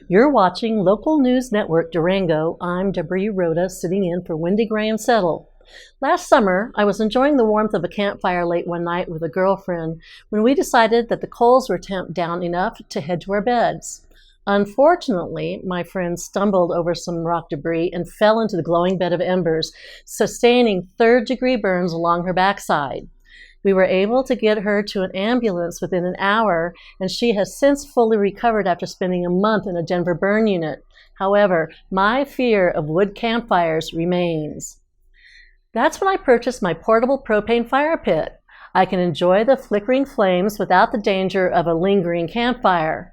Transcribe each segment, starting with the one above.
You're watching Local News Network Durango. I'm Debris Rhoda, sitting in for Wendy Graham Settle. Last summer, I was enjoying the warmth of a campfire late one night with a girlfriend when we decided that the coals were tamped down enough to head to our beds. Unfortunately, my friend stumbled over some rock debris and fell into the glowing bed of embers, sustaining third-degree burns along her backside. We were able to get her to an ambulance within an hour, and she has since fully recovered after spending a month in a Denver burn unit. However, my fear of wood campfires remains. That's when I purchased my portable propane fire pit. I can enjoy the flickering flames without the danger of a lingering campfire.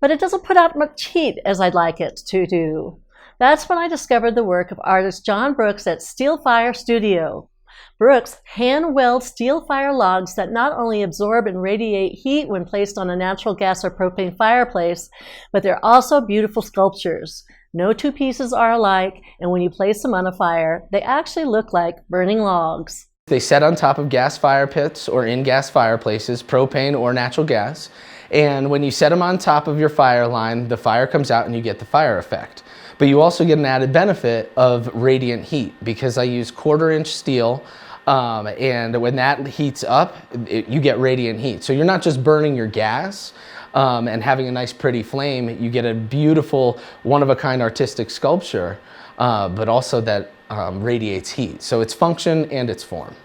But it doesn't put out much heat as I'd like it to do. That's when I discovered the work of artist John Brooks at Steel Fire Studio. Brooks hand-welds steel fire logs that not only absorb and radiate heat when placed on a natural gas or propane fireplace, but they're also beautiful sculptures. No two pieces are alike, and when you place them on a fire, they actually look like burning logs. They set on top of gas fire pits or in gas fireplaces, propane or natural gas, and when you set them on top of your fire line, the fire comes out and you get the fire effect. But you also get an added benefit of radiant heat because I use 1/4-inch steel, and when that heats up, you get radiant heat. So you're not just burning your gas and having a nice pretty flame, you get a beautiful, one-of-a-kind artistic sculpture, but also that radiates heat. So it's function and its form.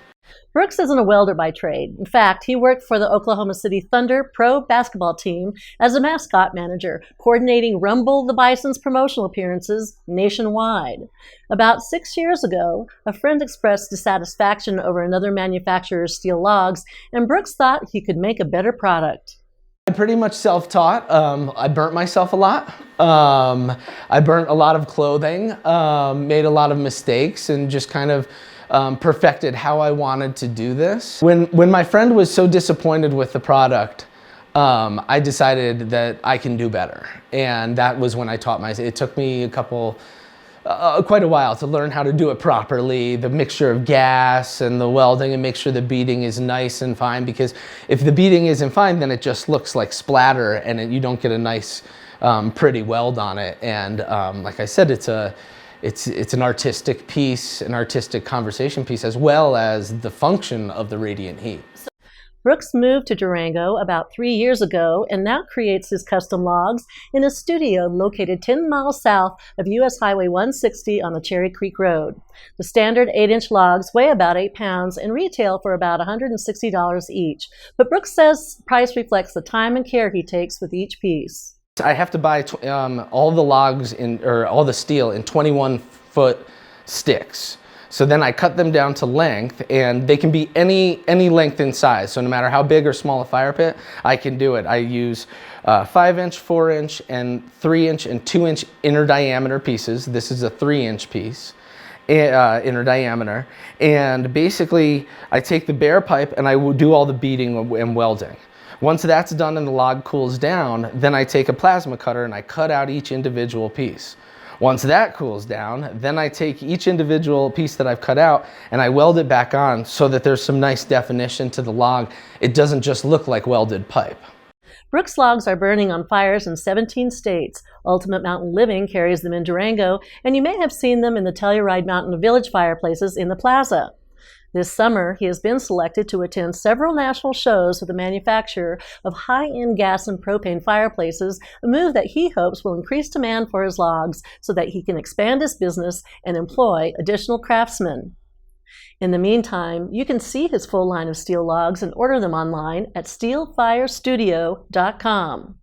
Brooks isn't a welder by trade. In fact, he worked for the Oklahoma City Thunder pro basketball team as a mascot manager, coordinating Rumble the Bison's promotional appearances nationwide. About 6 years ago, a friend expressed dissatisfaction over another manufacturer's steel logs, and Brooks thought he could make a better product. I'm pretty much self-taught. I burnt myself a lot. I burnt a lot of clothing, made a lot of mistakes, and just kind of perfected how I wanted to do this. When my friend was so disappointed with the product, I decided that I can do better. And that was when I taught myself. It took me quite a while to learn how to do it properly, the mixture of gas and the welding, and make sure the beading is nice and fine, because if the beading isn't fine, then it just looks like splatter and you don't get a nice pretty weld on it. And like I said, it's an artistic piece, an artistic conversation piece, as well as the function of the radiant heat. Brooks moved to Durango about 3 years ago and now creates his custom logs in a studio located 10 miles south of US Highway 160 on the Cherry Creek Road. The standard 8-inch logs weigh about 8 pounds and retail for about $160 each, but Brooks says price reflects the time and care he takes with each piece. I have to buy all the logs or all the steel in 21-foot sticks. So then I cut them down to length, and they can be any length in size. So no matter how big or small a fire pit, I can do it. I use 5-inch, 4-inch, and 3-inch and 2-inch inner diameter pieces. This is a 3-inch piece, inner diameter. And basically, I take the bare pipe and I will do all the beading and welding. Once that's done and the log cools down, then I take a plasma cutter and I cut out each individual piece. Once that cools down, then I take each individual piece that I've cut out and I weld it back on so that there's some nice definition to the log. It doesn't just look like welded pipe. Brooks logs are burning on fires in 17 states. Ultimate Mountain Living carries them in Durango, and you may have seen them in the Telluride Mountain Village fireplaces in the plaza. This summer, he has been selected to attend several national shows with the manufacturer of high-end gas and propane fireplaces, a move that he hopes will increase demand for his logs so that he can expand his business and employ additional craftsmen. In the meantime, you can see his full line of steel logs and order them online at steelfirestudio.com.